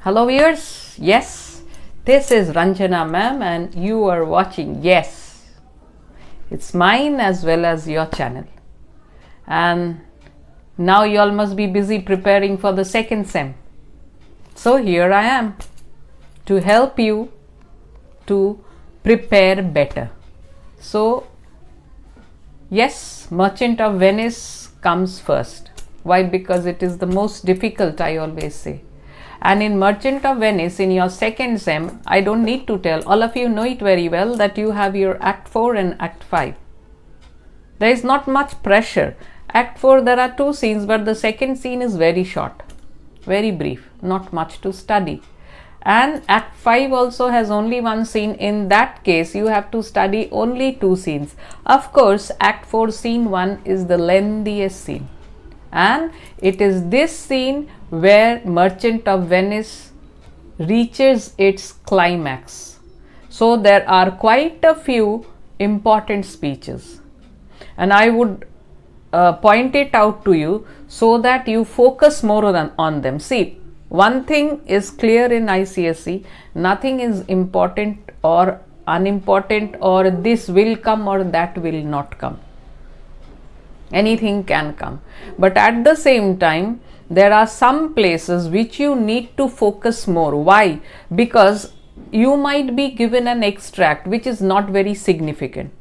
Hello viewers, yes, this is Ranjana ma'am and you are watching, yes, it's mine as well as your channel. And now you all must be busy preparing for the second sem. So here I am to help you to prepare better. So yes, Merchant of Venice comes first. Why? Because it is the most difficult, I always say. And in Merchant of Venice, in your second sem, I don't need to tell, all of you know it very well that you have your Act 4 and Act 5. There is not much pressure. Act 4 there are 2 scenes, but the second scene is very short, very brief, not much to study. And Act 5 also has only 1 scene. In that case, you have to study only 2 scenes. Of course, Act 4 scene 1 is the lengthiest scene. And it is this scene where Merchant of Venice reaches its climax. So there are quite a few important speeches, and I would point it out to you so that you focus more on them. See, one thing is clear in ICSE, nothing is important or unimportant, or this will come or that will not come. Anything can come, but at the same time there are some places which you need to focus more. Why? Because you might be given an extract which is not very significant,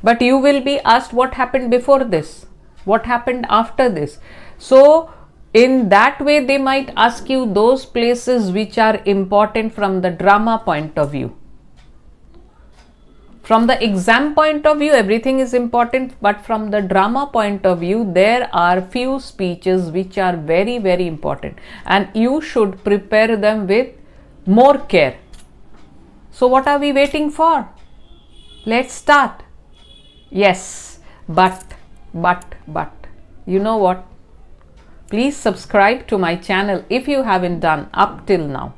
but you will be asked what happened before this, what happened after this. So in that way they might ask you those places which are important from the drama point of view. From the exam point of view, everything is important, but from the drama point of view, there are few speeches which are very, very important, and you should prepare them with more care. So what are we waiting for? Let's start. Yes, but, you know what? Please subscribe to my channel if you haven't done up till now.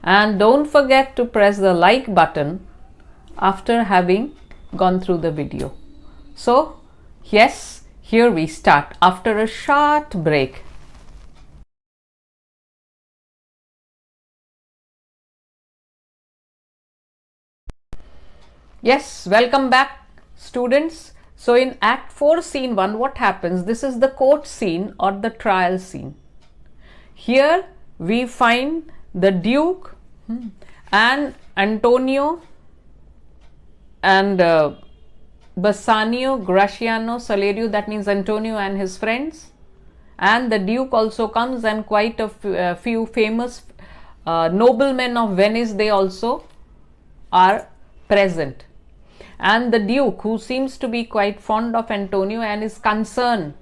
And don't forget to press the like button after having gone through the video. So yes, here we start after a short break. Yes, welcome back students. So in Act 4 scene 1, what happens? This is the court scene or the trial scene. Here we find the Duke and Antonio and Bassanio, Graciano, Salerio, that means Antonio and his friends, and the Duke also comes, and quite a few famous noblemen of Venice, they also are present. And the Duke, who seems to be quite fond of Antonio and is concerned,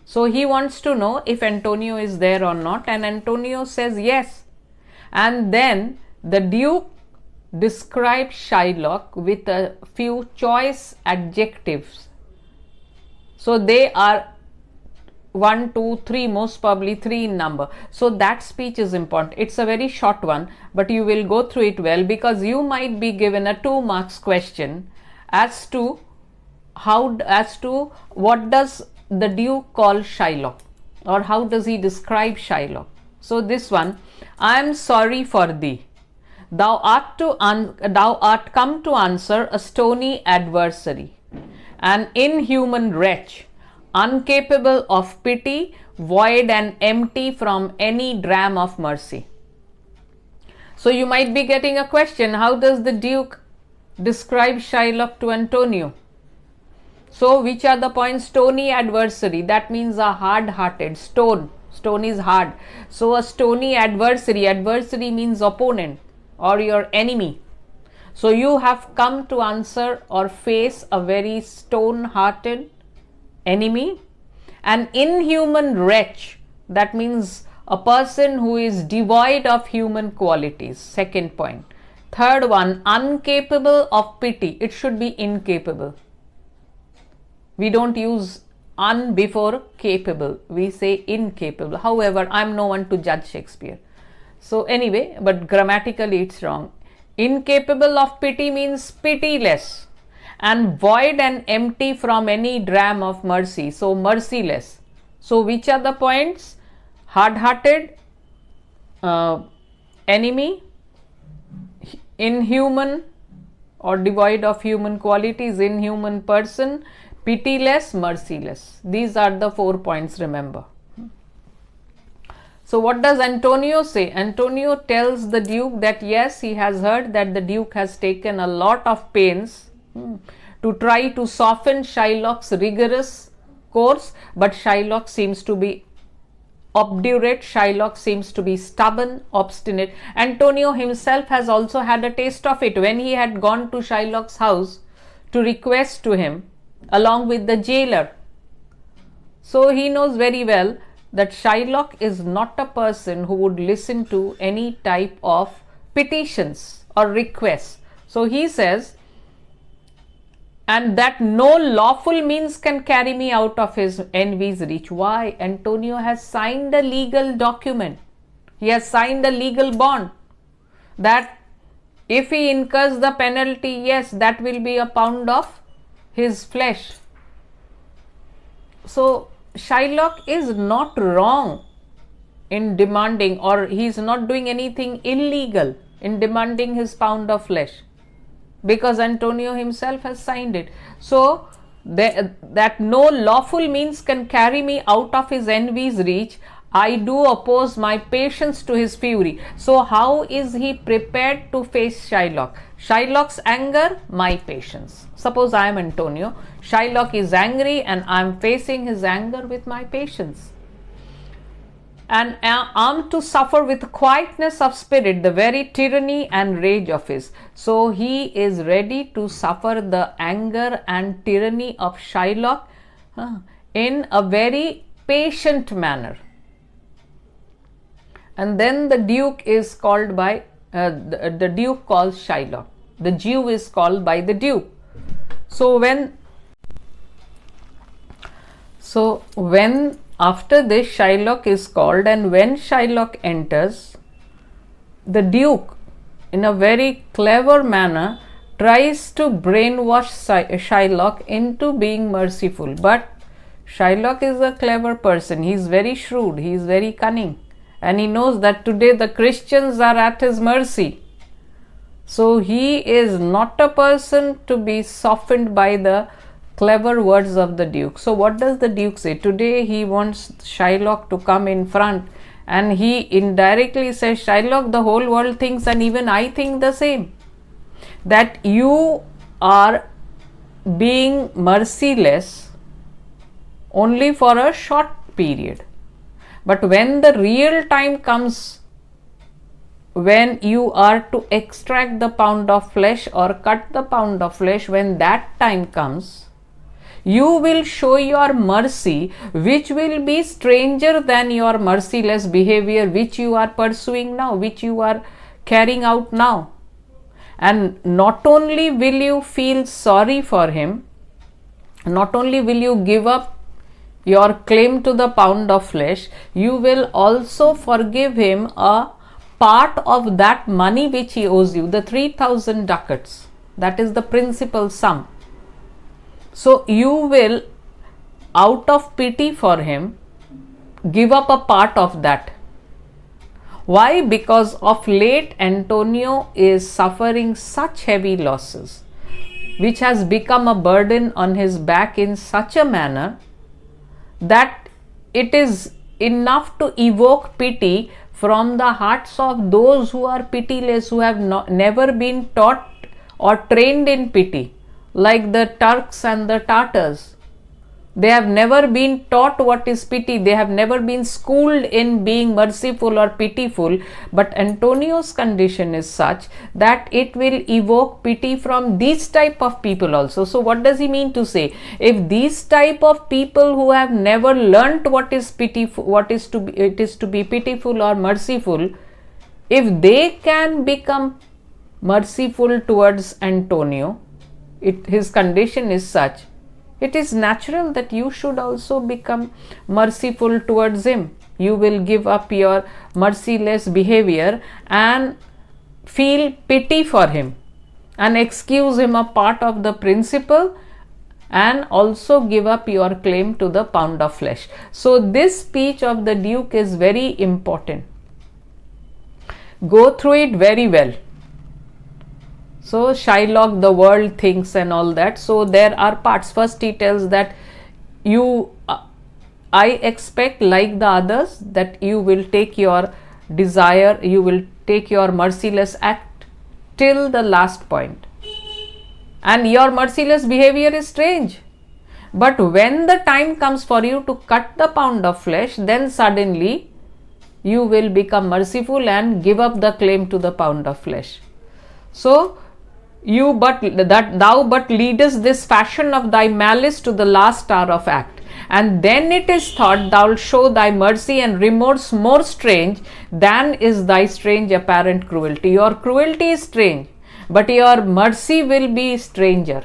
so he wants to know if Antonio is there or not, and Antonio says yes. And then the Duke describes Shylock with a few choice adjectives. So they are 1, 2, 3, most probably 3 in number. So that speech is important. It's a very short one, but you will go through it well, because you might be given a 2 marks question as to what does the Duke call Shylock, or how does he describe Shylock. So this one, I am sorry for thee. Thou art come to answer a stony adversary, an inhuman wretch, incapable of pity, void and empty from any dram of mercy. So you might be getting a question, how does the Duke describe Shylock to Antonio? So which are the points? Stony adversary, that means a hard-hearted. Stone is hard. So a stony adversary means opponent or your enemy. So you have come to answer or face a very stone-hearted enemy. An inhuman wretch, that means a person who is devoid of human qualities. Second point. Third one, incapable of pity. It should be incapable. We don't use un before capable. We say incapable. However, I am no one to judge Shakespeare. So anyway, but grammatically it's wrong. Incapable of pity means pitiless, and void and empty from any dram of mercy. So merciless. So which are the points? Hard-hearted, enemy, inhuman or devoid of human qualities, inhuman person, pitiless, merciless. These are the 4 points, remember. So what does Antonio say? Antonio tells the Duke that yes, he has heard that the Duke has taken a lot of pains to try to soften Shylock's rigorous course, but Shylock seems to be obdurate, Shylock seems to be stubborn, obstinate. Antonio himself has also had a taste of it when he had gone to Shylock's house to request to him along with the jailer. So he knows very well that Shylock is not a person who would listen to any type of petitions or requests. So he says, and that no lawful means can carry me out of his envy's reach. Why? Antonio has signed a legal document. He has signed a legal bond that if he incurs the penalty, yes, that will be a pound of his flesh. So Shylock is not wrong in demanding, or he is not doing anything illegal in demanding his pound of flesh, because Antonio himself has signed it. So that no lawful means can carry me out of his envy's reach, I do oppose my patience to his fury. So how is he prepared to face Shylock? Shylock's anger, my patience. Suppose I am Antonio, Shylock is angry and I am facing his anger with my patience, and am to suffer with quietness of spirit the very tyranny and rage of his. So he is ready to suffer the anger and tyranny of Shylock in a very patient manner. And then the Duke is called by, the Duke calls Shylock. The Jew is called by the Duke. So when after this Shylock is called, and when Shylock enters, the Duke in a very clever manner tries to brainwash Shylock into being merciful. But Shylock is a clever person, he is very shrewd, he is very cunning, and he knows that today the Christians are at his mercy. So he is not a person to be softened by the clever words of the Duke. So what does the Duke say? Today he wants Shylock to come in front, and he indirectly says, Shylock, the whole world thinks, and even I think the same, that you are being merciless only for a short period. But when the real time comes, when you are to extract the pound of flesh or cut the pound of flesh, when that time comes, you will show your mercy, which will be stranger than your merciless behavior which you are pursuing now, which you are carrying out now. And not only will you feel sorry for him, not only will you give up your claim to the pound of flesh, you will also forgive him a part of that money which he owes you, the 3,000 ducats. That is the principal sum. So you will, out of pity for him, give up a part of that. Why? Because of late Antonio is suffering such heavy losses, which has become a burden on his back in such a manner that it is enough to evoke pity from the hearts of those who are pitiless, who have never been taught or trained in pity, like the Turks and the Tatars. They have never been taught what is pity. They have never been schooled in being merciful or pitiful. But Antonio's condition is such that it will evoke pity from these type of people also. So what does he mean to say? If these type of people who have never learnt what is pitiful, it is to be pitiful or merciful, if they can become merciful towards Antonio, his condition is such, it is natural that you should also become merciful towards him. You will give up your merciless behavior and feel pity for him and excuse him a part of the principle, and also give up your claim to the pound of flesh. So this speech of the Duke is very important. go through it very well. So Shylock, the world thinks and all that. So there are parts. First he tells that I expect, like the others, that you will take your desire, you will take your merciless act till the last point. And your merciless behavior is strange. But when the time comes for you to cut the pound of flesh, then suddenly you will become merciful and give up the claim to the pound of flesh. So thou but leadest this fashion of thy malice to the last hour of act, and then it is thought thou wilt show thy mercy and remorse more strange than is thy strange apparent cruelty. Your cruelty is strange, but your mercy will be stranger.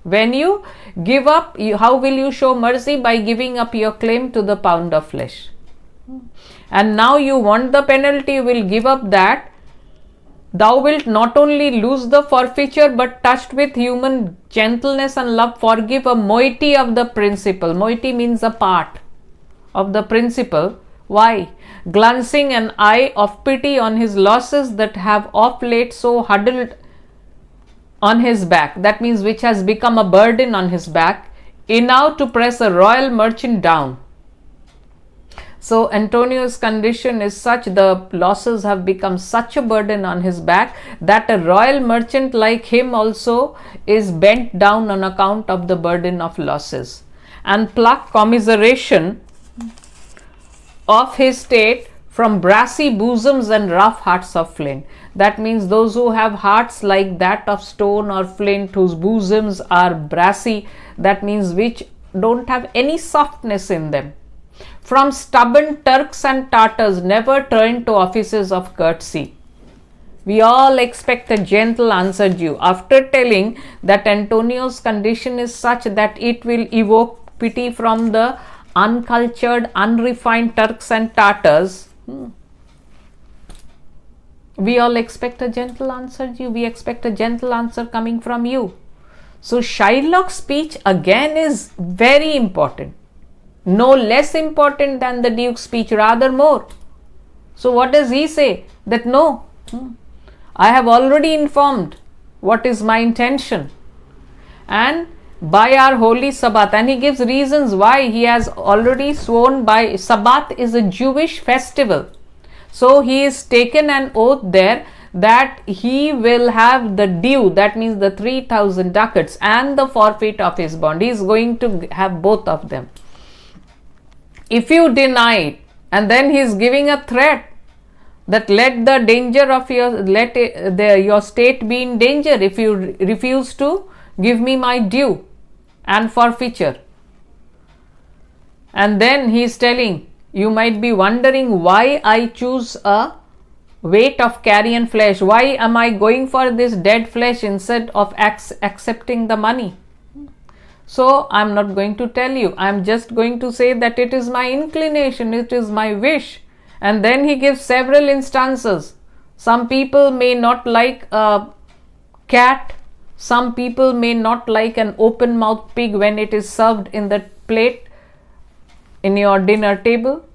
When you give up, how will you show mercy? By giving up your claim to the pound of flesh. And now you want the penalty, you will give up that. Thou wilt not only lose the forfeiture, but touched with human gentleness and love, forgive a moiety of the principle. Moiety means a part of the principle. Why? Glancing an eye of pity on his losses that have of late so huddled on his back. That means which has become a burden on his back, enough to press a royal merchant down. So Antonio's condition is such, the losses have become such a burden on his back, that a royal merchant like him also is bent down on account of the burden of losses, and pluck commiseration of his state from brassy bosoms and rough hearts of flint. That means those who have hearts like that of stone or flint, whose bosoms are brassy, that means which don't have any softness in them. From stubborn Turks and Tartars, never turn to offices of courtesy. We all expect a gentle answer due. After telling that Antonio's condition is such that it will evoke pity from the uncultured, unrefined Turks and Tartars, we all expect a gentle answer due. We expect a gentle answer coming from you. So Shylock's speech again is very important. No less important than the Duke's speech, rather more. So what does he say? That no, I have already informed what is my intention, and by our holy Sabbath, and he gives reasons why he has already sworn by. Sabbath is a Jewish festival, so he has taken an oath there that he will have the due, that means the 3,000 ducats and the forfeit of his bond. He is going to have both of them. If you deny it, and then he is giving a threat that let the danger of your state be in danger if you refuse to give me my due and forfeiture. And then he is telling, you might be wondering why I choose a weight of carrion flesh. Why am I going for this dead flesh instead of accepting the money? So I am not going to tell you. I am just going to say that it is my inclination, it is my wish. And then he gives several instances. Some people may not like a cat. Some people may not like an open mouthed pig when it is served in the plate in your dinner table.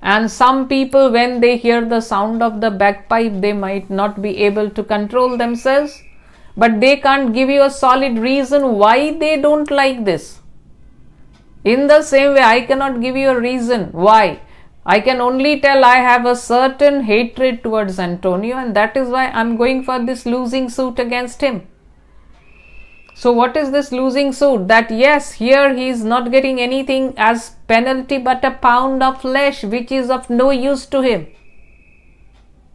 And some people, when they hear the sound of the bagpipe, they might not be able to control themselves. But they can't give you a solid reason why they don't like this. In the same way, I cannot give you a reason why. I can only tell I have a certain hatred towards Antonio, and that is why I'm going for this losing suit against him. So what is this losing suit? That yes, here he is not getting anything as penalty but a pound of flesh which is of no use to him.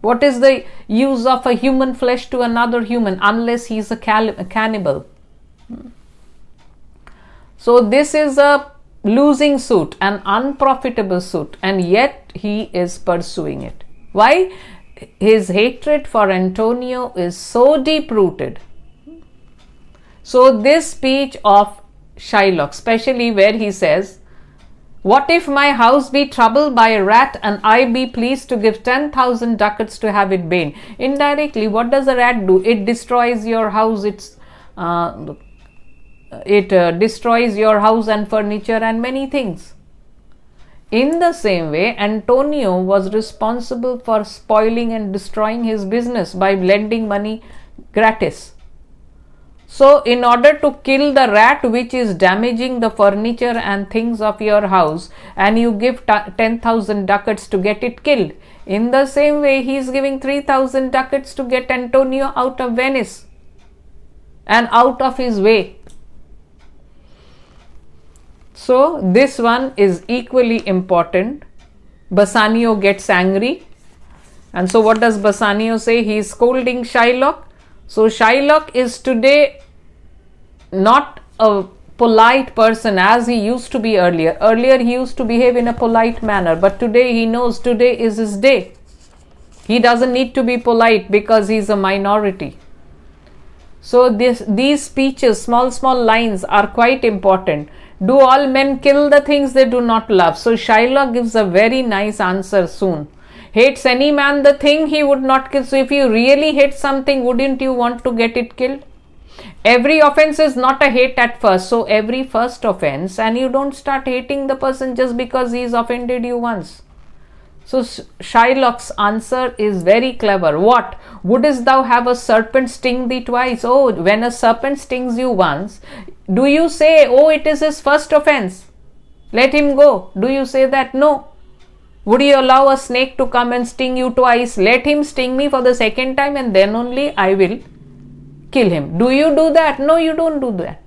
What is the use of a human flesh to another human unless he is a cannibal? So this is a losing suit, an unprofitable suit, and yet he is pursuing it. Why? His hatred for Antonio is so deep rooted. So this speech of Shylock, especially where he says, what if my house be troubled by a rat and I be pleased to give 10,000 ducats to have it bane? Indirectly, what does a rat do? It destroys your house. It destroys your house and furniture and many things. In the same way, Antonio was responsible for spoiling and destroying his business by lending money gratis. So, in order to kill the rat which is damaging the furniture and things of your house, and you give 10,000 ducats to get it killed, in the same way, he is giving 3,000 ducats to get Antonio out of Venice and out of his way. So, this one is equally important. Bassanio gets angry. And so, what does Bassanio say? He is scolding Shylock. So, Shylock is today not a polite person as he used to be earlier. Earlier, he used to behave in a polite manner, but today he knows today is his day. He doesn't need to be polite because he is a minority. So, these speeches, small lines are quite important. Do all men kill the things they do not love? So, Shylock gives a very nice answer soon. Hates any man the thing he would not kill. So, if you really hate something, wouldn't you want to get it killed? Every offense is not a hate at first. So, every first offense, and you don't start hating the person just because he has offended you once. So, Shylock's answer is very clever. What? Wouldst thou have a serpent sting thee twice? Oh, when a serpent stings you once, do you say, oh, it is his first offense, let him go? Do you say that? No. Would you allow a snake to come and sting you twice? Let him sting me for the second time and then only I will kill him. Do you do that? No, you don't do that.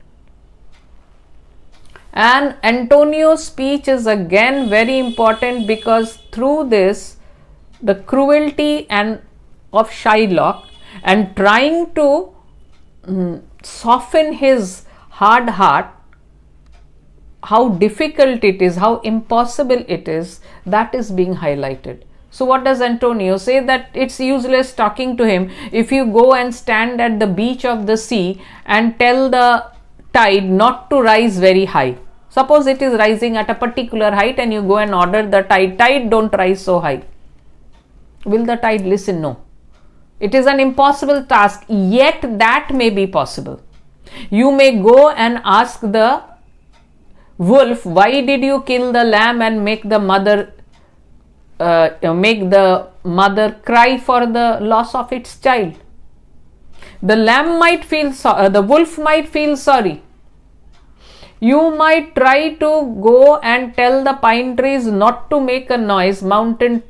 And Antonio's speech is again very important because through this, the cruelty and of Shylock and trying to soften his hard heart, how difficult it is, how impossible it is, that is being highlighted. So what does Antonio say? That it's useless talking to him if you go and stand at the beach of the sea and tell the tide not to rise very high. Suppose it is rising at a particular height and you go and order the tide don't rise so high. Will the tide listen? No. It is an impossible task, yet that may be possible. You may go and ask the wolf, why did you kill the lamb and make the mother cry for the loss of its child? The lamb might feel the wolf might feel sorry. You might try to go and tell the pine trees not to make a noise, mountain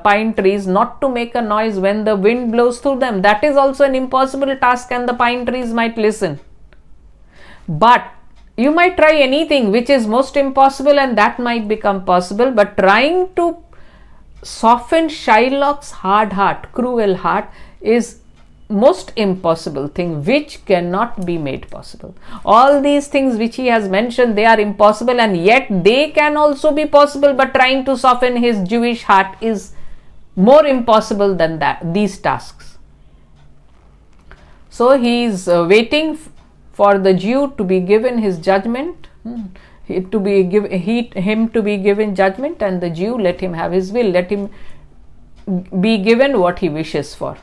pine trees not to make a noise when the wind blows through them. That is also an impossible task and the pine trees might listen. But you might try anything which is most impossible and that might become possible, but trying to soften Shylock's hard heart, cruel heart, is most impossible thing which cannot be made possible. All these things which he has mentioned, they are impossible and yet they can also be possible, but trying to soften his Jewish heart is more impossible than these tasks. So he is waiting for the Jew to be given his judgment, him to be given judgment, and the Jew, let him have his will, let him be given what he wishes for.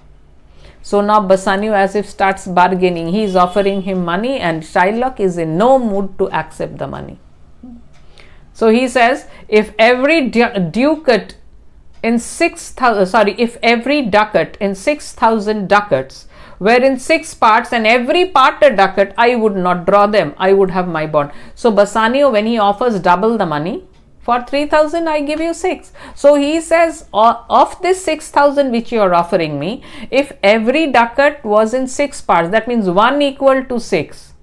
So now Bassanio as if starts bargaining. He is offering him money and Shylock is in no mood to accept the money. So he says, if every ducat in 6,000 ducats were in 6 parts and every part a ducat, I would not draw them, I would have my bond. So Bassanio, when he offers double the money, for 3,000 I give you 6. So he says, of this 6,000 which you are offering me, if every ducat was in 6 parts, that means 1 equal to 6.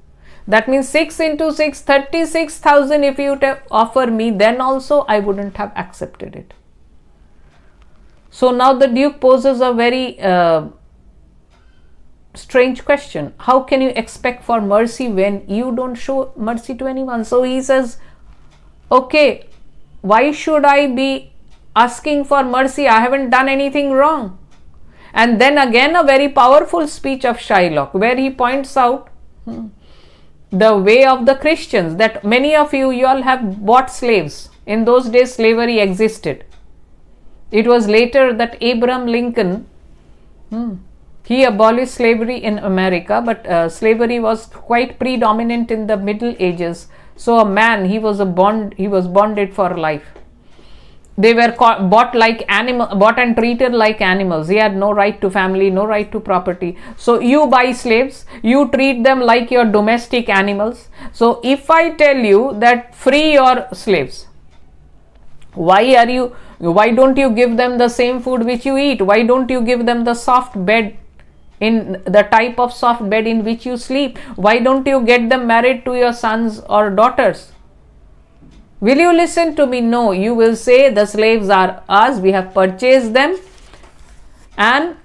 That means 6 into 6, 36,000 if you offer me, then also I wouldn't have accepted it. So now the Duke poses a very strange question. How can you expect for mercy when you don't show mercy to anyone? So he says, okay, why should I be asking for mercy? I haven't done anything wrong. And then again a very powerful speech of Shylock where he points out the way of the Christians, that many of you all have bought slaves. In those days slavery existed. It was later that Abraham Lincoln he abolished slavery in America, but slavery was quite predominant in the Middle Ages. So a man, he was bonded for life. they were bought and treated like animals. He had no right to family, no right to property. So you buy slaves, you treat them like your domestic animals. So if I tell you that free your slaves, why don't you give them the same food which you eat? Why don't you give them the soft bed, in the type of soft bed in which you sleep? Why don't you get them married to your sons or daughters? Will you listen to me? No, you will say the slaves are ours, we have purchased them, and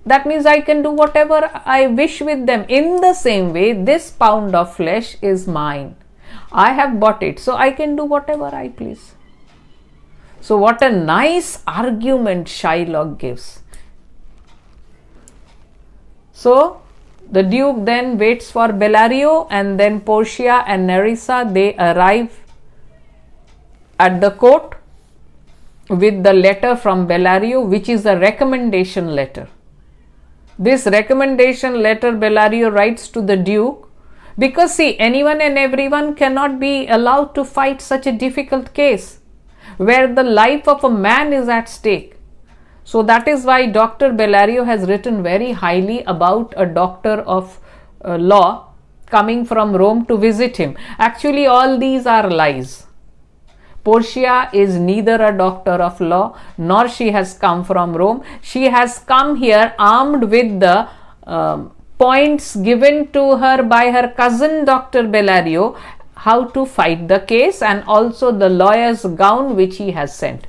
that means I can do whatever I wish with them. In the same way, this pound of flesh is mine. I have bought it, so I can do whatever I please. So what a nice argument Shylock gives. So the Duke then waits for Bellario, and then Portia and Nerissa, they arrive at the court with the letter from Bellario, which is a recommendation letter. This recommendation letter Bellario writes to the Duke, because see, anyone and everyone cannot be allowed to fight such a difficult case where the life of a man is at stake. So that is why Dr. Bellario has written very highly about a doctor of law coming from Rome to visit him. Actually, all these are lies. Portia is neither a doctor of law, nor she has come from Rome. She has come here armed with the points given to her by her cousin Dr. Bellario, how to fight the case, and also the lawyer's gown which he has sent.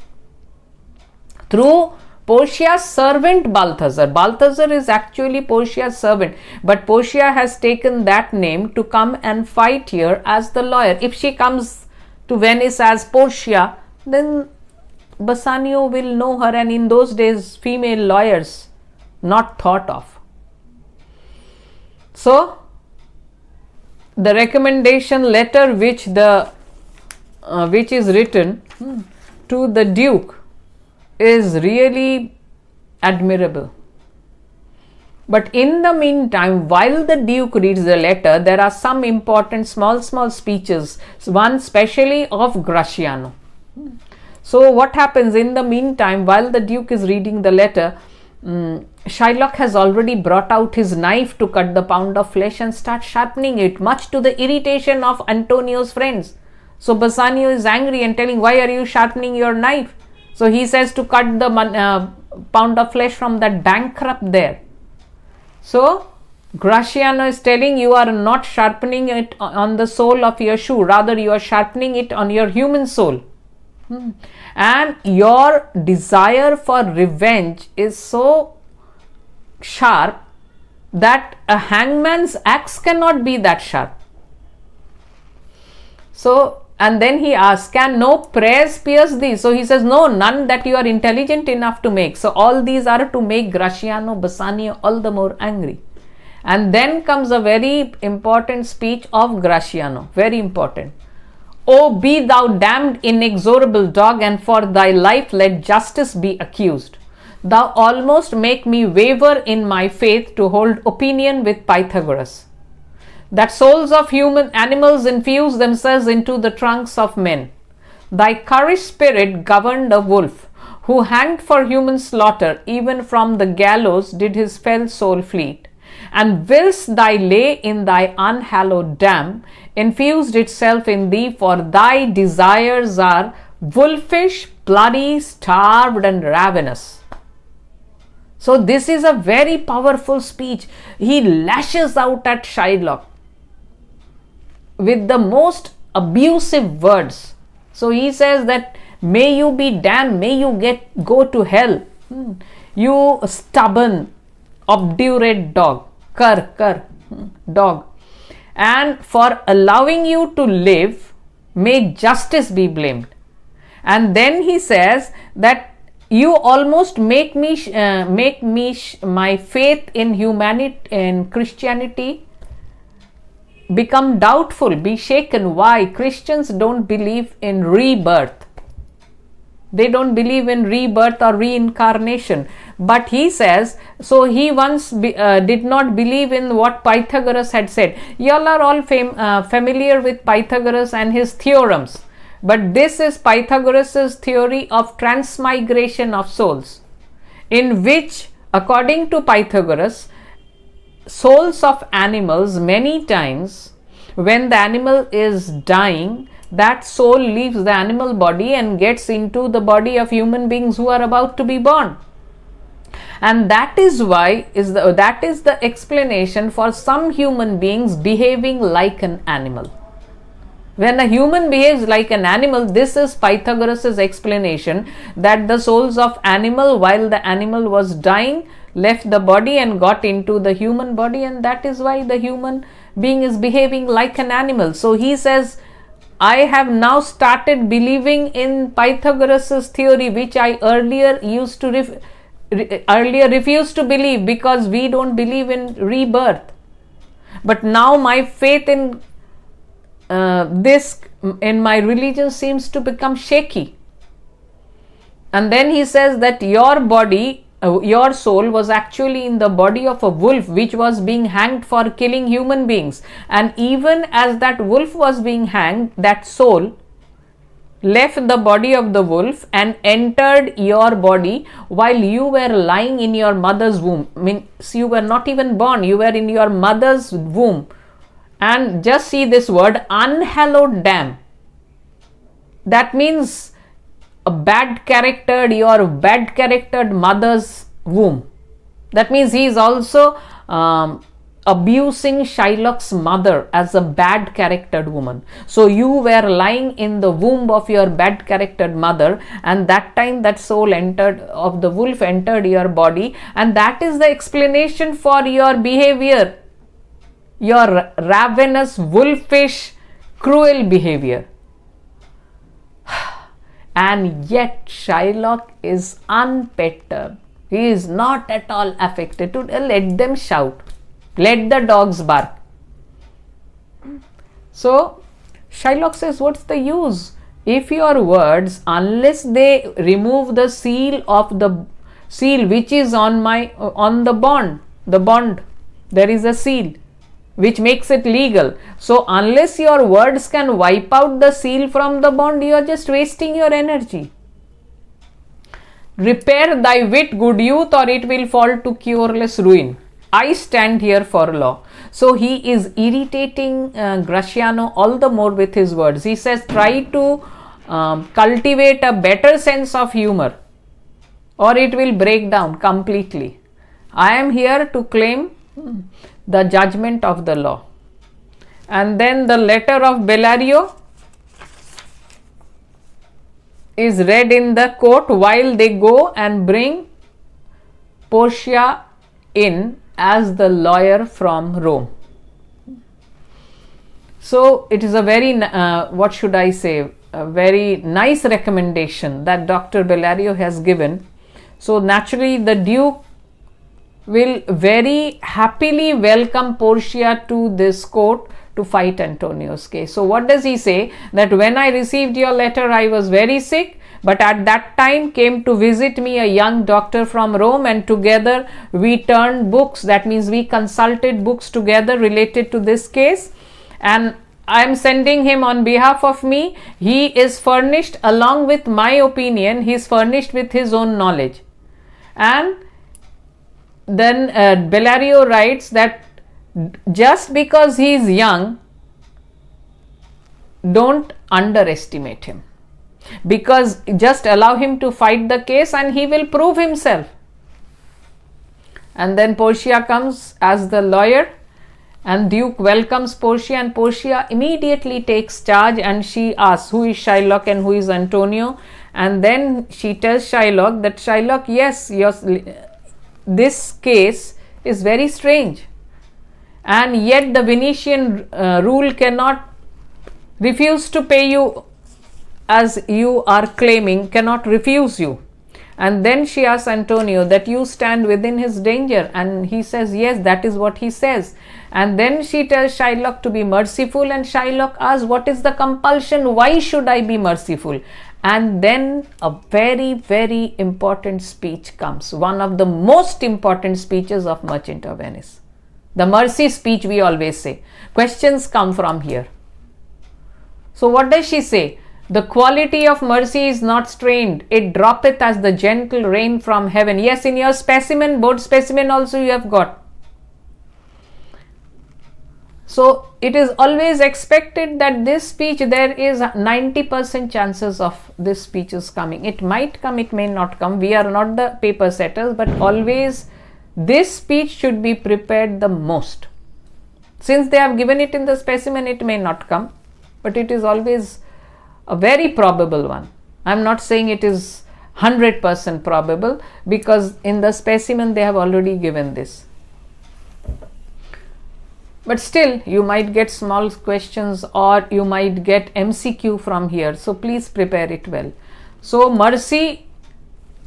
Through Portia's servant Balthazar. Balthazar is actually Portia's servant, but Portia has taken that name to come and fight here as the lawyer. If she comes to Venice as Portia, then Bassanio will know her, and in those days female lawyers not thought of. So the recommendation letter which is written to the Duke is really admirable. But in the meantime, while the Duke reads the letter, there are some important small speeches, one specially of Gratiano. So what happens in the meantime, while the Duke is reading the letter, Shylock has already brought out his knife to cut the pound of flesh and start sharpening it, much to the irritation of Antonio's friends. So Bassanio is angry and telling, why are you sharpening your knife? So he says to cut the pound of flesh from that bankrupt there. So Gratiano is telling, you are not sharpening it on the sole of your shoe, rather you are sharpening it on your human soul. And your desire for revenge is so sharp that a hangman's axe cannot be that sharp. So, and then he asks, can no prayers pierce thee? So he says, no, none that you are intelligent enough to make. So all these are to make Gratiano, Bassanio all the more angry. And then comes a very important speech of Gratiano, very important. Oh, be thou damned inexorable dog, and for thy life let justice be accused. Thou almost make me waver in my faith to hold opinion with Pythagoras, that souls of human animals infuse themselves into the trunks of men. Thy currish spirit governed a wolf, who hanged for human slaughter, even from the gallows did his fell soul fleet. And whilst thy lay in thy unhallowed dam infused itself in thee, for thy desires are wolfish, bloody, starved, and ravenous. So this is a very powerful speech. He lashes out at Shylock with the most abusive words. So he says that, may you be damned, may you go to hell, you stubborn, obdurate dog, dog. And for allowing you to live, may justice be blamed. And then he says that you almost make me my faith in humanity and Christianity become doubtful, be shaken. Why? Christians don't believe in rebirth. They don't believe in rebirth or reincarnation. But he says, so he once did not believe in what Pythagoras had said. You all are all familiar with Pythagoras and his theorems. But this is Pythagoras' theory of transmigration of souls, in which, according to Pythagoras, souls of animals, many times when the animal is dying, that soul leaves the animal body and gets into the body of human beings who are about to be born. And that is the explanation for some human beings behaving like an animal. When a human behaves like an animal, this is Pythagoras' explanation, that the souls of animal, while the animal was dying, left the body and got into the human body, and that is why the human being is behaving like an animal. So he says, I have now started believing in Pythagoras' theory, which I earlier refused to believe, because we don't believe in rebirth. But now my faith in in my religion seems to become shaky. And then he says that your body, your soul was actually in the body of a wolf which was being hanged for killing human beings. And even as that wolf was being hanged, that soul left the body of the wolf and entered your body while you were lying in your mother's womb. Means you were not even born, you were in your mother's womb. And just see this word, unhallowed dam. That means a bad charactered, your bad charactered mother's womb. That means he is also abusing Shylock's mother as a bad charactered woman. So you were lying in the womb of your bad charactered mother, and that time that soul of the wolf entered your body, and that is the explanation for your behavior, your ravenous, wolfish, cruel behavior. And yet Shylock is unperturbed. He is not at all affected. Let them shout, let the dogs bark. So Shylock says, what's the use? If your words, unless they remove the seal which is on the bond, there is a seal which makes it legal. So unless your words can wipe out the seal from the bond, you are just wasting your energy. Repair thy wit, good youth, or it will fall to cureless ruin. I stand here for law. So he is irritating Gratiano all the more with his words. He says, try to cultivate a better sense of humor, or it will break down completely. I am here to claim the judgment of the law. And then the letter of Bellario is read in the court while they go and bring Portia in as the lawyer from Rome. So it is a very, a very nice recommendation that Dr. Bellario has given. So naturally the Duke will very happily welcome Portia to this court to fight Antonio's case. So what does he say? That when I received your letter, I was very sick, but at that time came to visit me a young doctor from Rome, and together we turned books. That means we consulted books together related to this case, and I am sending him on behalf of me. He is furnished along with my opinion. He is furnished with his own knowledge. And then Bellario writes that just because he is young, don't underestimate him, because just allow him to fight the case and he will prove himself. And then Portia comes as the lawyer, and Duke welcomes Portia, and Portia immediately takes charge, and she asks, who is Shylock and who is Antonio? And then she tells Shylock that, Shylock, yes, this case is very strange, and yet the Venetian rule cannot refuse to pay you as you are claiming, cannot refuse you. And then she asks Antonio that you stand within his danger, and he says yes, that is what he says. And then she tells Shylock to be merciful, and Shylock asks, what is the compulsion? Why should I be merciful? And then a very, very important speech comes, one of the most important speeches of Merchant of Venice. The mercy speech, we always say. Questions come from here. So what does she say? The quality of mercy is not strained. It droppeth as the gentle rain from heaven. Yes, in your specimen, board specimen also you have got. So it is always expected that this speech, there is 90% chances of this speech is coming. It might come, it may not come. We are not the paper setters, but always this speech should be prepared the most. Since they have given it in the specimen, it may not come, but it is always a very probable one. I am not saying it is 100% probable, because in the specimen they have already given this. But still, you might get small questions or you might get MCQ from here. So please prepare it well. So mercy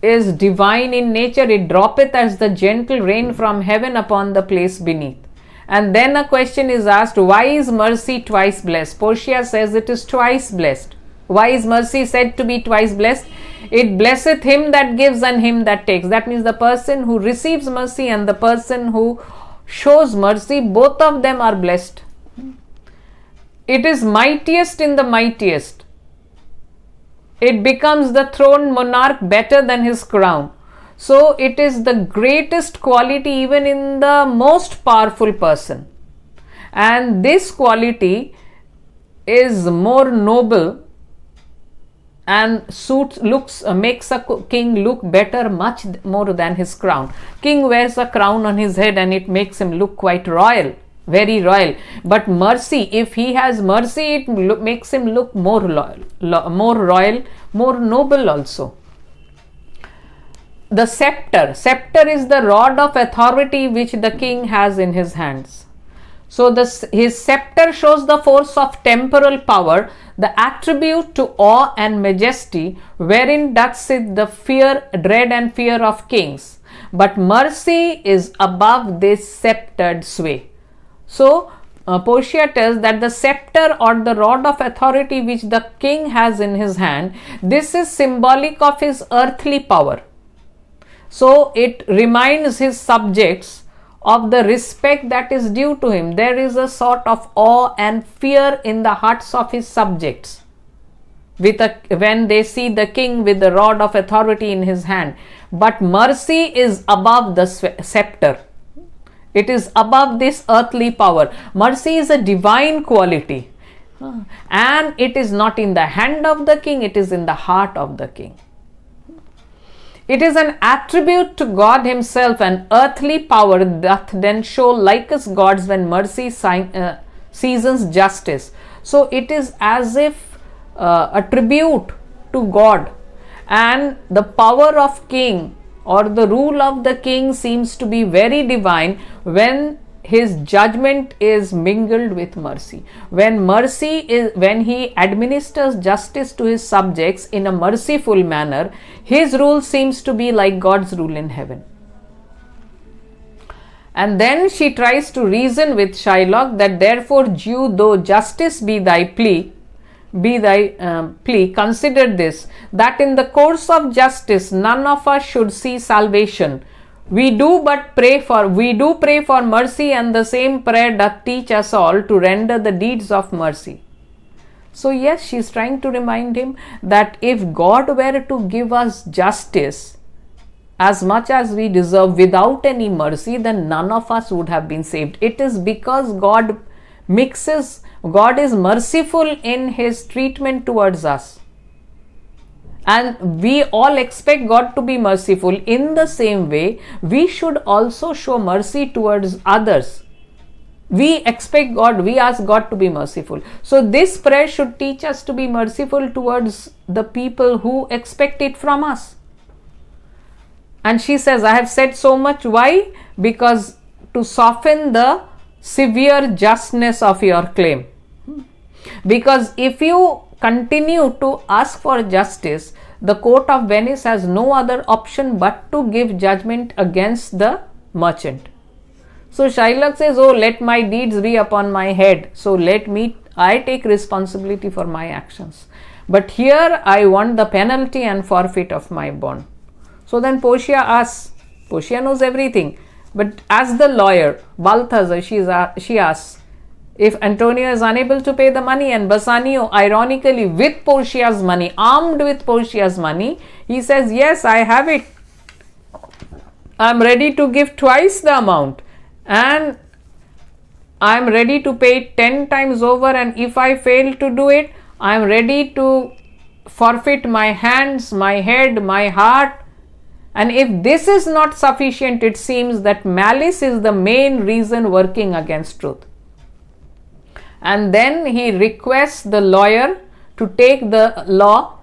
is divine in nature. It droppeth as the gentle rain from heaven upon the place beneath. And then a question is asked, why is mercy twice blessed? Portia says it is twice blessed. Why is mercy said to be twice blessed? It blesseth him that gives and him that takes. That means the person who receives mercy and the person who shows mercy, both of them are blessed. It is mightiest in the mightiest. It becomes the throned monarch better than his crown. So it is the greatest quality even in the most powerful person. And this quality is more noble and makes a king look better much more than his crown. King wears a crown on his head and it makes him look quite royal, very royal. But mercy, if he has mercy, it makes him look more royal, more noble also. The scepter is the rod of authority which the king has in his hands. So his scepter shows the force of temporal power, the attribute to awe and majesty, wherein doth sit the dread and fear of kings. But mercy is above this sceptered sway. So Portia tells that the scepter or the rod of authority which the king has in his hand, this is symbolic of his earthly power. So it reminds his subjects of the respect that is due to him. There is a sort of awe and fear in the hearts of his subjects when they see the king with the rod of authority in his hand. But mercy is above the scepter. It is above this earthly power. Mercy is a divine quality, and it is not in the hand of the king, it is in the heart of the king. It is an attribute to God himself, and earthly power doth then show like as gods when mercy seasons justice. So it is as if a tribute to God, and the power of king or the rule of the king seems to be very divine when his judgment is mingled with mercy. When he administers justice to his subjects in a merciful manner, his rule seems to be like God's rule in heaven. And then she tries to reason with Shylock that therefore, Jew, though justice be thy plea, consider this, that in the course of justice none of us should see salvation. We do pray for mercy, and the same prayer doth teach us all to render the deeds of mercy. So yes, she is trying to remind him that if God were to give us justice as much as we deserve without any mercy, then none of us would have been saved. It is because God is merciful in his treatment towards us. And we all expect God to be merciful. In the same way, we should also show mercy towards others. We ask God to be merciful. So this prayer should teach us to be merciful towards the people who expect it from us. And she says, I have said so much. Why? Because to soften the severe justness of your claim. Because if you continue to ask for justice, the court of Venice has no other option but to give judgment against the merchant. So Shylock says, oh, let my deeds be upon my head. So I take responsibility for my actions. But here I want the penalty and forfeit of my bond. So then Portia asks, Portia knows everything, but as the lawyer, Balthazar, she asks, If Antonio is unable to pay the money, and Bassanio, ironically, with Portia's money, armed with Portia's money, he says, yes, I have it. I'm ready to give twice the amount, and I'm ready to pay it 10 times over, and if I fail to do it, I'm ready to forfeit my hands, my head, my heart. And if this is not sufficient, it seems that malice is the main reason working against truth. And then he requests the lawyer to take the law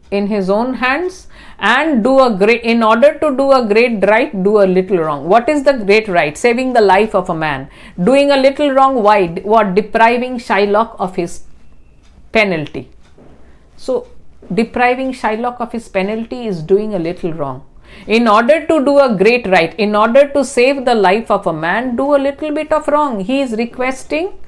in his own hands and in order to do a great right, do a little wrong. What is the great right? Saving the life of a man. Doing a little wrong, why? What? Depriving Shylock of his penalty. So, depriving Shylock of his penalty is doing a little wrong. In order to do a great right, in order to save the life of a man, do a little bit of wrong. He is requesting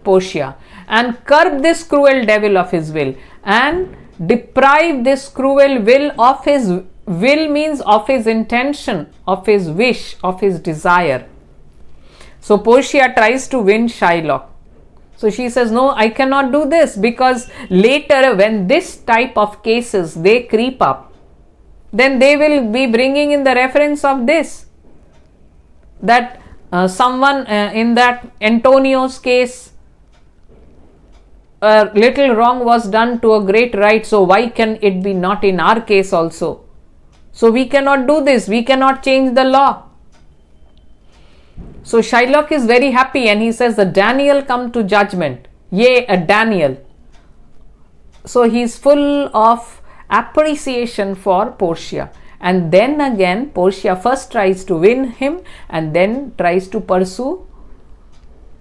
Portia, and curb this cruel devil of his will, and deprive this cruel will of his will, means of his intention, of his wish, of his desire. So Portia tries to win Shylock. So she says, no, I cannot do this, because later when this type of cases they creep up, then they will be bringing in the reference of this, that someone in that Antonio's case, a little wrong was done to a great right, so why can it be not in our case also? So we cannot do this, we cannot change the law. So Shylock is very happy, and he says, the Daniel come to judgment, yea, a Daniel. So he is full of appreciation for Portia. And then again, Portia first tries to win him, and then tries to pursue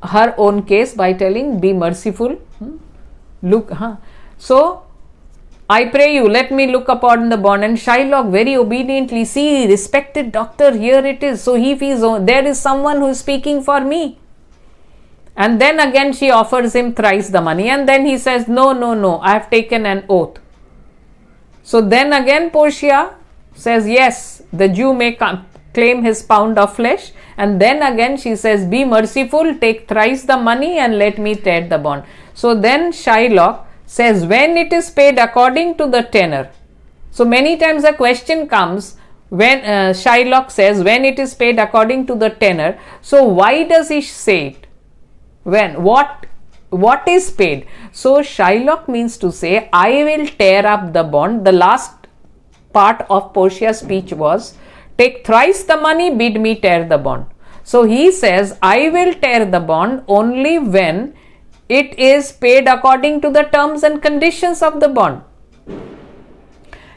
her own case by telling, be merciful. Look, so I pray you, let me look upon the bond. And Shylock very obediently, see, respected doctor, here it is. So he feels, oh, there is someone who is speaking for me. And then again she offers him thrice the money, and then he says, no, I have taken an oath. So then again Portia says, yes, the Jew may claim his pound of flesh. And then again she says, be merciful, take thrice the money and let me tear the bond. So then Shylock says, when it is paid according to the tenor. So many times a question comes when Shylock says, when it is paid according to the tenor. So why does he say it? When? What is paid? So Shylock means to say, I will tear up the bond. The last part of Portia's speech was, take thrice the money, bid me tear the bond. So he says, I will tear the bond only when it is paid according to the terms and conditions of the bond.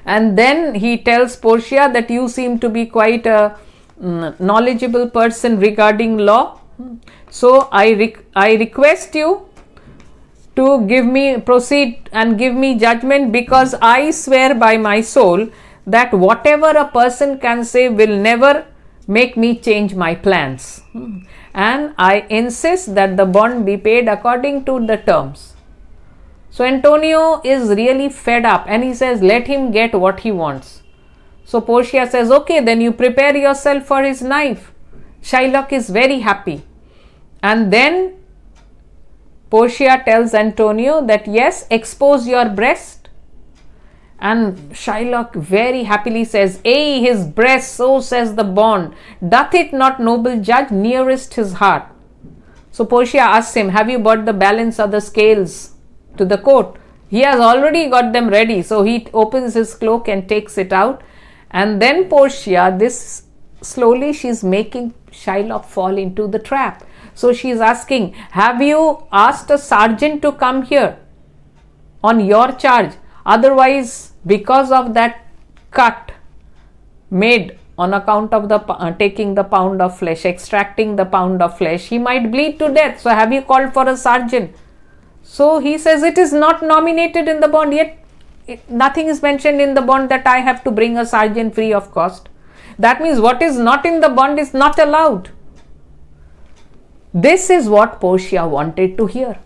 And then he tells Portia that you seem to be quite a knowledgeable person regarding law. So I request you to proceed and give me judgment, because I swear by my soul that whatever a person can say will never make me change my plans. And I insist that the bond be paid according to the terms. So Antonio is really fed up, and he says, let him get what he wants. So Portia says, okay, then you prepare yourself for his knife. Shylock is very happy. And then Portia tells Antonio that, yes, expose your breast. And Shylock very happily says, ay, his breast, so says the bond. Doth it not, noble judge, nearest his heart? So Portia asks him, have you brought the balance or the scales to the court? He has already got them ready. So he opens his cloak and takes it out. And then Portia, slowly she's making Shylock fall into the trap. So she's asking, have you asked a sergeant to come here on your charge? Otherwise, because of that cut made on account of the taking the pound of flesh, extracting the pound of flesh, he might bleed to death. So have you called for a sergeant? So he says, it is not nominated in the bond, yet nothing is mentioned in the bond that I have to bring a sergeant free of cost. That means what is not in the bond is not allowed. This is what Portia wanted to hear.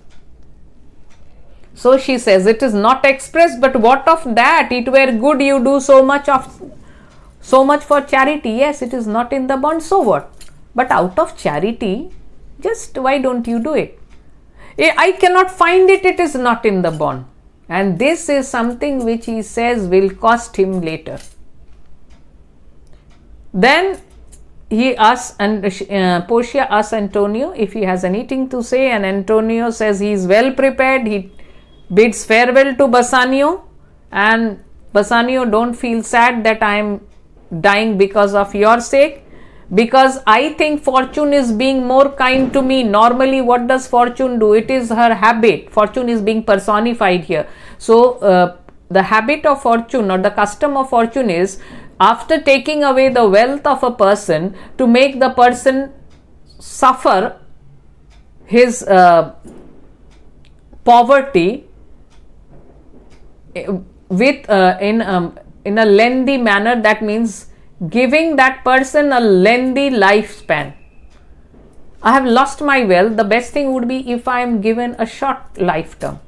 So she says, it is not expressed, but what of that? It were good you do so much for charity. Yes, it is not in the bond, so what? But out of charity, just why don't you do it? I cannot find it, it is not in the bond. And this is something which he says will cost him later. Then he asks, and Portia asks Antonio if he has anything to say, and Antonio says he is well prepared. He bids farewell to Bassanio, and Bassanio, don't feel sad that I am dying because of your sake, because I think Fortune is being more kind to me. Normally, what does Fortune do? It is her habit. Fortune is being personified here. So, the habit of Fortune or the custom of Fortune is, after taking away the wealth of a person, to make the person suffer his poverty with in a lengthy manner. That means giving that person a lengthy lifespan. I have lost my wealth. The best thing would be if I am given a short lifetime.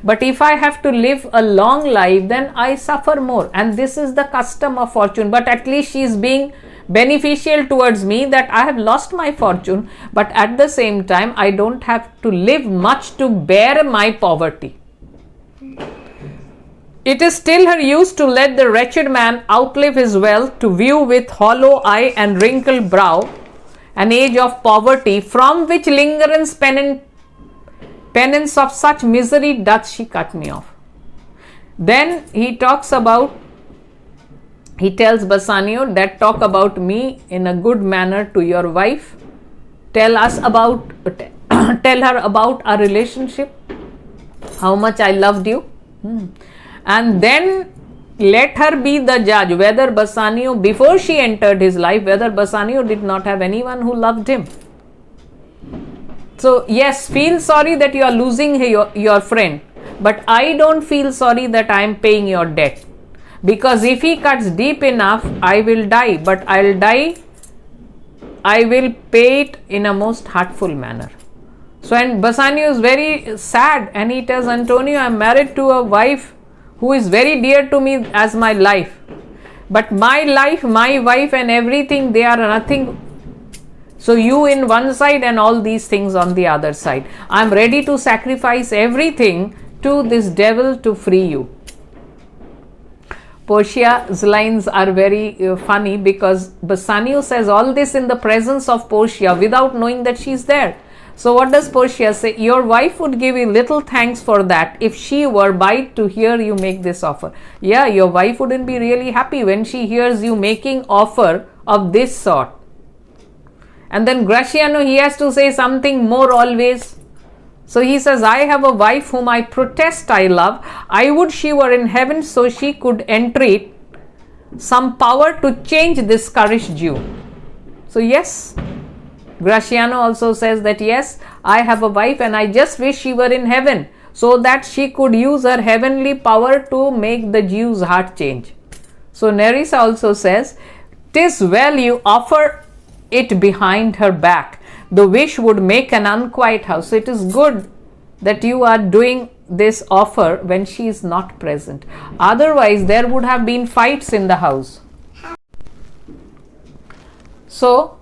But if I have to live a long life, then I suffer more. And this is the custom of Fortune. But at least she is being beneficial towards me, that I have lost my fortune, but at the same time, I don't have to live much to bear my poverty. It is still her use to let the wretched man outlive his wealth, to view with hollow eye and wrinkled brow an age of poverty, from which lingerance penance of such misery doth she cut me off. Then he talks about, he tells Bassanio that talk about me in a good manner to your wife. Tell her about our relationship, how much I loved you. And then let her be the judge whether Bassanio, before she entered his life, whether Bassanio did not have anyone who loved him. So yes, feel sorry that you are losing your friend, but I don't feel sorry that I am paying your debt, because if he cuts deep enough, I will die, but I'll die, I will pay it in a most heartful manner. So, and Bassanio is very sad, and he tells Antonio, I am married to a wife who is very dear to me as my life, but my life, my wife and everything, they are nothing. So you in one side and all these things on the other side. I am ready to sacrifice everything to this devil to free you. Portia's lines are very funny, because Bassanio says all this in the presence of Portia without knowing that she is there. So what does Portia say? Your wife would give you little thanks for that if she were by to hear you make this offer. Yeah, your wife wouldn't be really happy when she hears you making offer of this sort. And then Gratiano, he has to say something more always. So he says, I have a wife whom I protest I love. I would she were in heaven, so she could entreat some power to change this currish Jew. So yes, Gratiano also says that yes, I have a wife and I just wish she were in heaven, so that she could use her heavenly power to make the Jew's heart change. So Nerissa also says, 'tis well you offer it behind her back. The wish would make an unquiet house. So it is good that you are doing this offer when she is not present. Otherwise, there would have been fights in the house. So,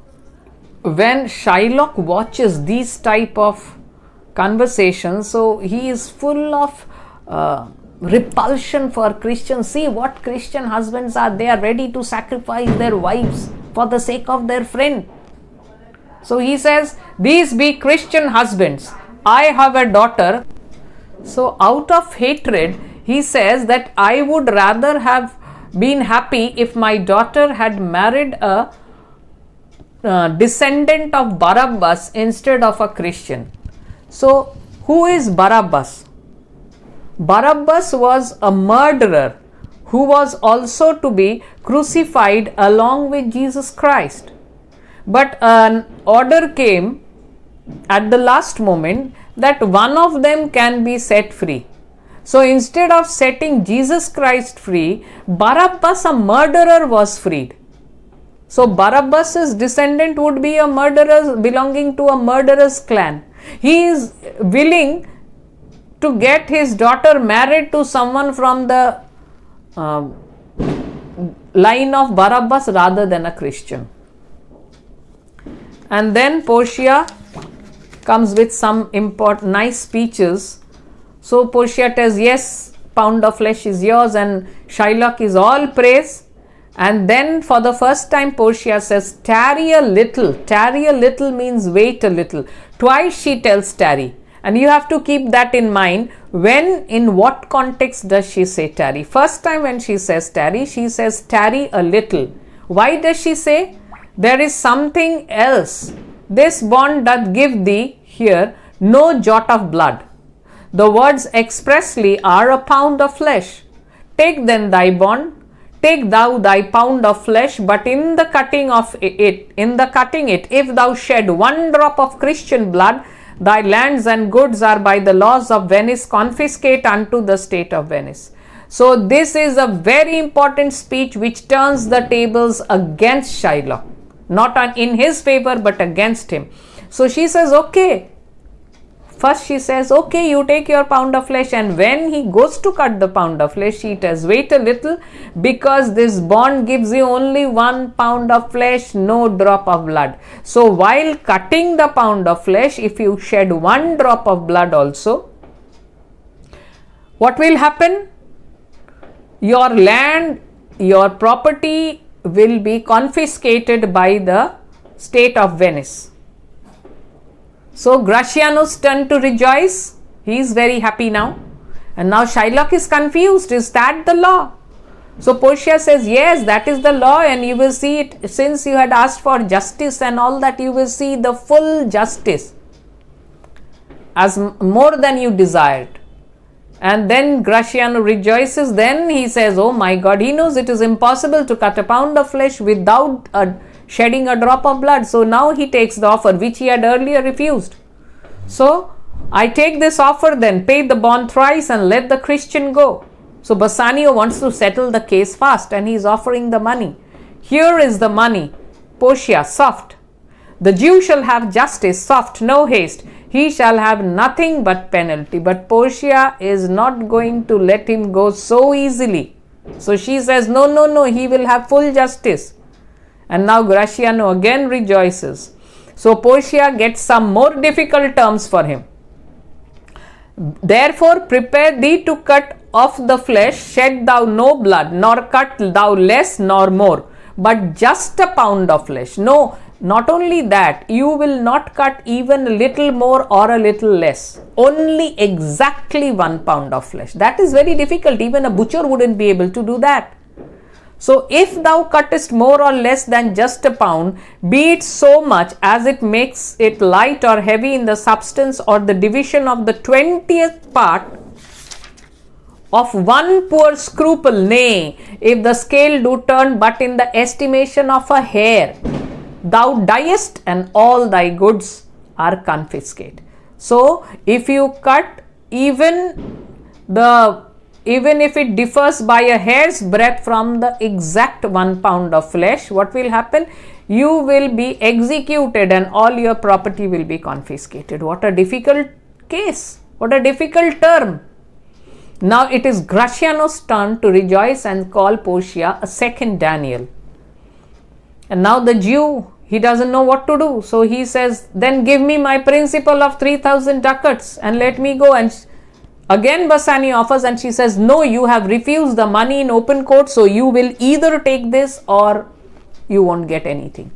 when Shylock watches these type of conversations, so he is full of repulsion for Christians. See what Christian husbands are. They are ready to sacrifice their wives for the sake of their friend. So he says, these be Christian husbands. I have a daughter. So out of hatred, he says that I would rather have been happy if my daughter had married a descendant of Barabbas instead of a Christian. So who is Barabbas? Barabbas was a murderer who was also to be crucified along with Jesus Christ. But an order came at the last moment that one of them can be set free. So instead of setting Jesus Christ free, Barabbas, a murderer, was freed. So Barabbas's descendant would be a murderer belonging to a murderer's clan. He is willing to get his daughter married to someone from the line of Barabbas rather than a Christian. And then Portia comes with some important nice speeches. So Portia tells, yes, pound of flesh is yours, and Shylock is all praise. And then for the first time Portia says, tarry a little. Tarry a little means wait a little. Twice she tells tarry. And you have to keep that in mind. When, in what context does she say tarry? First time when she says tarry a little. Why does she say? There is something else. This bond doth give thee, here, no jot of blood. The words expressly are a pound of flesh. Take then thy bond, take thou thy pound of flesh, but in the cutting it, if thou shed one drop of Christian blood, thy lands and goods are by the laws of Venice confiscate unto the state of Venice. So this is a very important speech which turns the tables against Shylock, not in his favor but against him. So she says, okay. First she says, okay, you take your pound of flesh, and when he goes to cut the pound of flesh, she tells, wait a little, because this bond gives you only 1 pound of flesh, no drop of blood. So while cutting the pound of flesh, if you shed 1 drop of blood also, what will happen? Your land, your property will be confiscated by the state of Venice. So Gratiano's turn to rejoice. He is very happy now. And now Shylock is confused. Is that the law? So Portia says, yes, that is the law, and you will see it. Since you had asked for justice and all that, you will see the full justice as more than you desired. And then Gratiano rejoices. Then he says, oh my God, he knows it is impossible to cut a pound of flesh without shedding a drop of blood. So now he takes the offer which he had earlier refused. So I take this offer then, pay the bond thrice and let the Christian go. So Bassanio wants to settle the case fast, and he is offering the money. Here is the money. Portia, soft. The Jew shall have justice, soft, no haste. He shall have nothing but penalty. But Portia is not going to let him go so easily. So she says, no, he will have full justice. And now Gratiano again rejoices. So Portia gets some more difficult terms for him. Therefore prepare thee to cut off the flesh, shed thou no blood, nor cut thou less nor more, but just a pound of flesh. No, not only that, you will not cut even a little more or a little less. Only exactly 1 pound of flesh. That is very difficult. Even a butcher wouldn't be able to do that. So if thou cuttest more or less than just a pound, be it so much as it makes it light or heavy in the substance, or the division of the 20th part of 1 poor scruple, nay, if the scale do turn but in the estimation of a hair, thou diest, and all thy goods are confiscated. So if you cut even if it differs by a hair's breadth from the exact 1 pound of flesh, what will happen? You will be executed and all your property will be confiscated. What a difficult case. What a difficult term. Now it is Gratiano's turn to rejoice and call Portia a second Daniel. And now the Jew, he doesn't know what to do. So he says, then give me my principal of 3,000 ducats and let me go. And again Bassanio offers, and she says, no, you have refused the money in open court, so you will either take this or you won't get anything.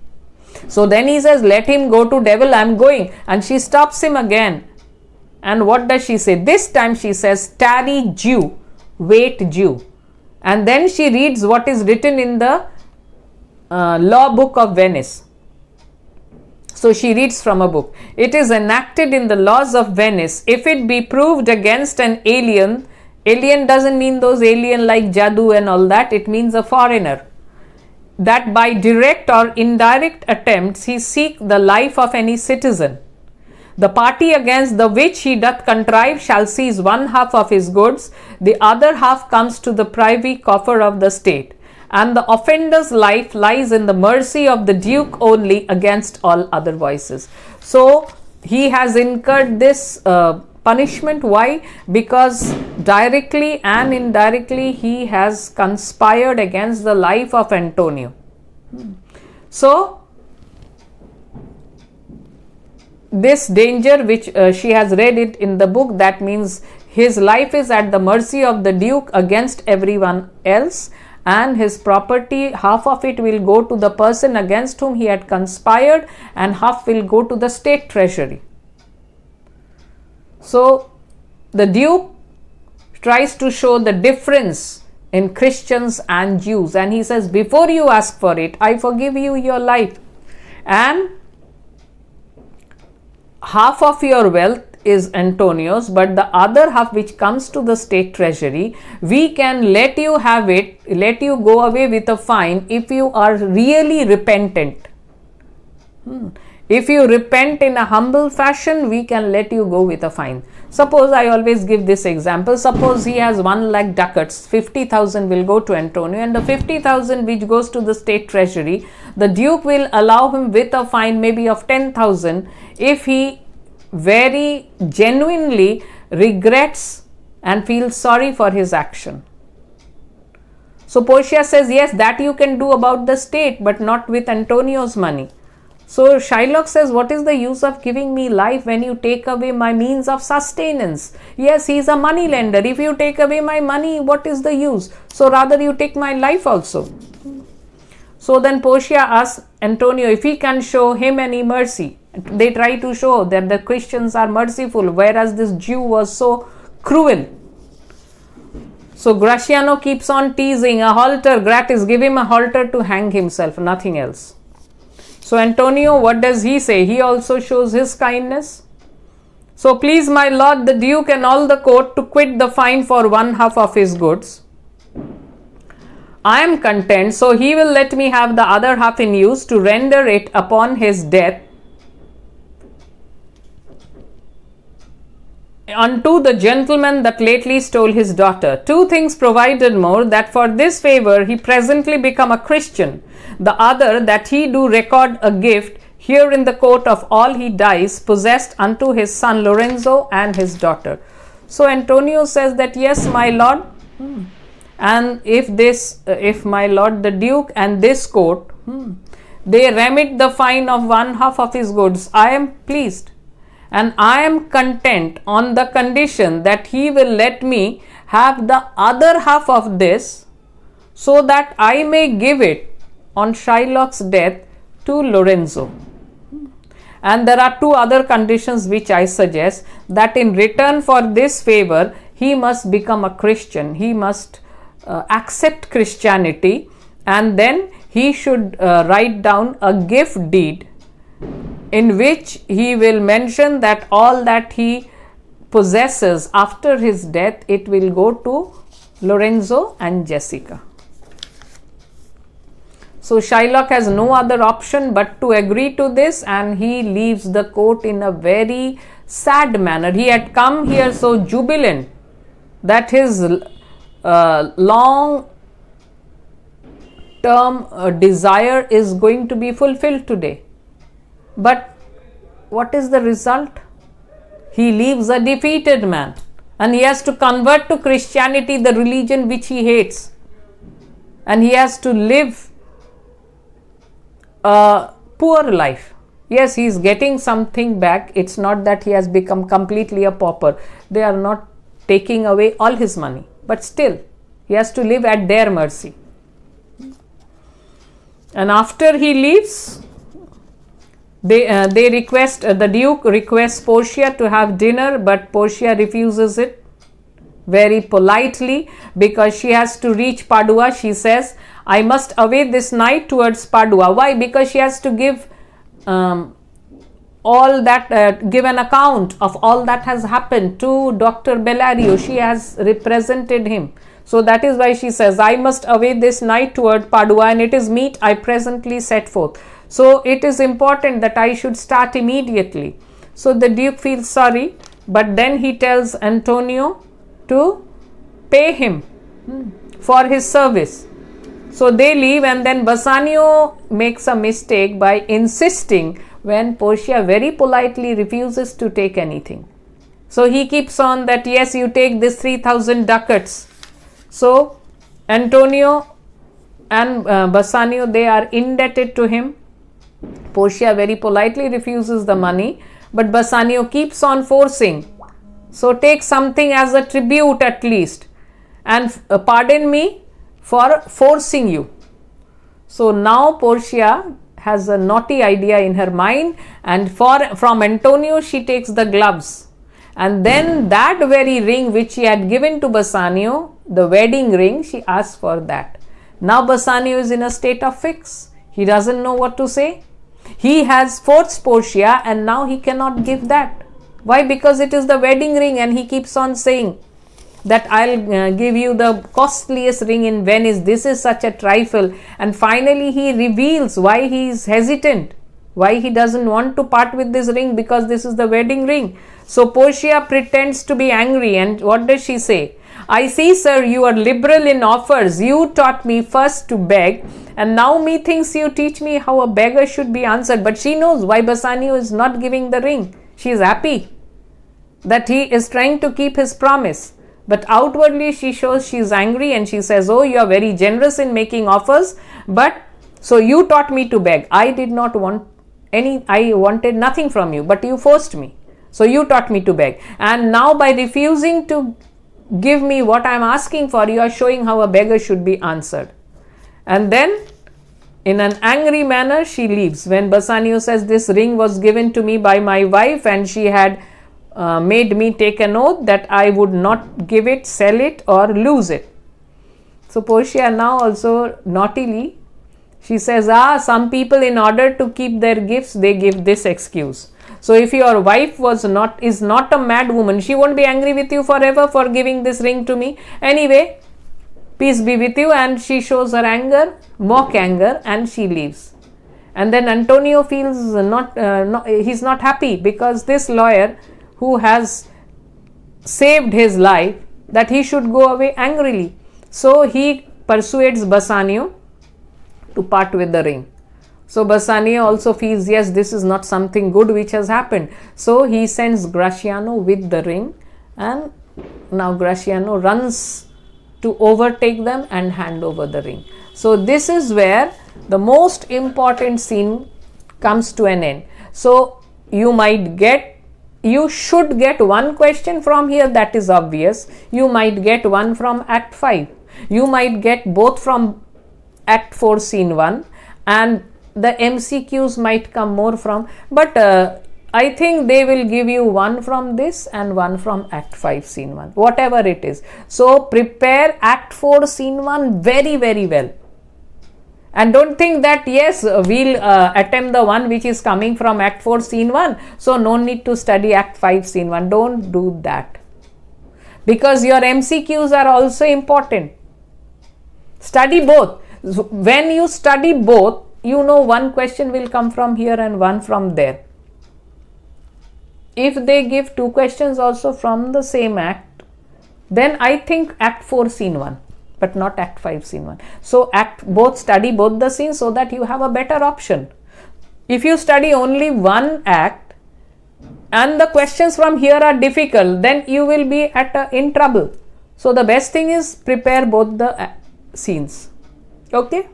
So then he says, let him go to devil, I am going. And she stops him again. And what does she say? This time she says, tarry Jew, wait Jew. And then she reads what is written in the law book of Venice. So she reads from a book. It is enacted in the laws of Venice, if it be proved against an alien doesn't mean those alien like Jadoo and all that, it means a foreigner, that by direct or indirect attempts he seek the life of any citizen, the party against the which he doth contrive shall seize 1/2 of his goods, the other half comes to the privy coffer of the state, and the offender's life lies in the mercy of the Duke only against all other voices. So he has incurred this punishment. Why? Because directly and indirectly he has conspired against the life of Antonio. So this danger, which she has read it in the book, that means his life is at the mercy of the Duke against everyone else, and his property, half of it will go to the person against whom he had conspired, and half will go to the state treasury. So the Duke tries to show the difference in Christians and Jews, and he says, before you ask for it, I forgive you your life, and half of your wealth is Antonio's, but the other half which comes to the state treasury, we can let you have it, let you go away with a fine if you are really repentant. If you repent in a humble fashion, we can let you go with a fine. Suppose, I always give this example, suppose he has 1 lakh ducats, 50,000 will go to Antonio, and the 50,000 which goes to the state treasury, the Duke will allow him with a fine maybe of 10,000 if he very genuinely regrets and feels sorry for his action. So Portia says, yes, that you can do about the state, but not with Antonio's money. So Shylock says, what is the use of giving me life when you take away my means of sustenance? Yes, he is a money lender. If you take away my money, what is the use? So rather you take my life also. So then Portia asks Antonio if he can show him any mercy. They try to show that the Christians are merciful, whereas this Jew was so cruel. So Gratiano keeps on teasing, a halter, gratis, give him a halter to hang himself, nothing else. So Antonio, what does he say? He also shows his kindness. So please my lord the Duke and all the court to quit the fine for 1/2 of his goods. I am content, so he will let me have the other half in use to render it upon his death unto the gentleman that lately stole his daughter. 2 things provided more, that for this favor he presently become a Christian. The other, that he do record a gift here in the court of all he dies possessed unto his son Lorenzo and his daughter. So Antonio says that, yes, my lord, and if my lord the Duke and this court, they remit the fine of 1/2 of his goods, I am pleased. And I am content on the condition that he will let me have the other half of this, so that I may give it on Shylock's death to Lorenzo. And there are 2 other conditions which I suggest, that in return for this favor, he must become a Christian. He must accept Christianity, and then he should write down a gift deed in which he will mention that all that he possesses after his death, it will go to Lorenzo and Jessica. So Shylock has no other option but to agree to this, and he leaves the court in a very sad manner. He had come here so jubilant that his long term desire is going to be fulfilled today. But what is the result? He leaves a defeated man, and he has to convert to Christianity, the religion which he hates, and he has to live a poor life. Yes, he is getting something back. It's not that he has become completely a pauper. They are not taking away all his money, but still he has to live at their mercy. And after he leaves, they request, the Duke requests Portia to have dinner, but Portia refuses it very politely because she has to reach Padua. She says, I must away this night towards Padua. Why? Because she has to give all that, give an account of all that has happened to Dr. Bellario. She has represented him. So that is why she says, I must away this night toward Padua, and it is meet I presently set forth. So it is important that I should start immediately. So the Duke feels sorry, but then he tells Antonio to pay him for his service. So they leave, and then Bassanio makes a mistake by insisting when Portia very politely refuses to take anything. So he keeps on that, yes, you take this 3,000 ducats. So Antonio and Bassanio, they are indebted to him. Portia very politely refuses the money, but Bassanio keeps on forcing. So take something as a tribute at least, and pardon me for forcing you. So now Portia has a naughty idea in her mind, and from Antonio she takes the gloves, and then that very ring which she had given to Bassanio, the wedding ring, she asks for that. Now Bassanio is in a state of fix. He doesn't know what to say. He has forced Portia and now he cannot give that. Why? Because it is the wedding ring, and he keeps on saying that I'll give you the costliest ring in Venice. This is such a trifle. And finally he reveals why he is hesitant, why he doesn't want to part with this ring, because this is the wedding ring. So Portia pretends to be angry, and what does she say? I see, sir, you are liberal in offers. You taught me first to beg, and now methinks you teach me how a beggar should be answered. But she knows why Bassanio is not giving the ring. She is happy that he is trying to keep his promise. But outwardly she shows she is angry, and she says, oh, you are very generous in making offers, but so you taught me to beg. I did not want I wanted nothing from you, but you forced me. So you taught me to beg. And now by refusing to give me what I am asking for, you are showing how a beggar should be answered. And then in an angry manner she leaves. When Bassanio says, this ring was given to me by my wife, and she had made me take an oath that I would not give it, sell it, or lose it. So Portia now also naughtily, she says, some people in order to keep their gifts, they give this excuse. So if your wife is not a mad woman, she won't be angry with you forever for giving this ring to me. Anyway, peace be with you. And she shows her anger, mock anger, and she leaves. And then Antonio feels he's not happy, because this lawyer who has saved his life, that he should go away angrily. So he persuades Bassanio to part with the ring. So Bassanio also feels, yes, this is not something good which has happened. So he sends Gratiano with the ring, and now Gratiano runs to overtake them and hand over the ring. So this is where the most important scene comes to an end. So you should get one question from here, that is obvious. You might get one from Act 5. You might get both from Act 4 Scene 1, and the MCQs might come more from, but I think they will give you one from this and one from Act 5 Scene 1, whatever it is. So prepare Act 4 Scene 1 very, very well. And don't think that, yes, we'll attempt the one which is coming from Act 4 Scene 1, so no need to study Act 5 Scene 1. Don't do that, because your MCQs are also important. Study both. When you study both, you know one question will come from here and one from there. If they give two questions also from the same act, then I think Act 4 Scene 1. But not Act 5 Scene 1. So study both the scenes so that you have a better option. If you study only one act and the questions from here are difficult, then you will be in trouble. So the best thing is prepare both the scenes. Okay?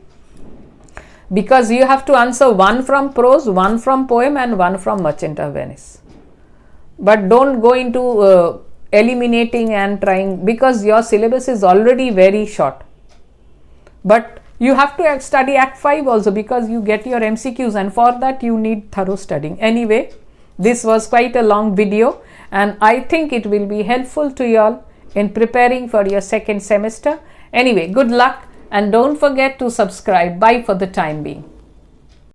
Because you have to answer one from prose, one from poem, and one from Merchant of Venice. But don't go into eliminating and trying, because your syllabus is already very short. But you have to study Act 5 also, because you get your MCQs, and for that you need thorough studying. Anyway, this was quite a long video, and I think it will be helpful to you all in preparing for your second semester. Anyway, good luck, and don't forget to subscribe. Bye for the time being.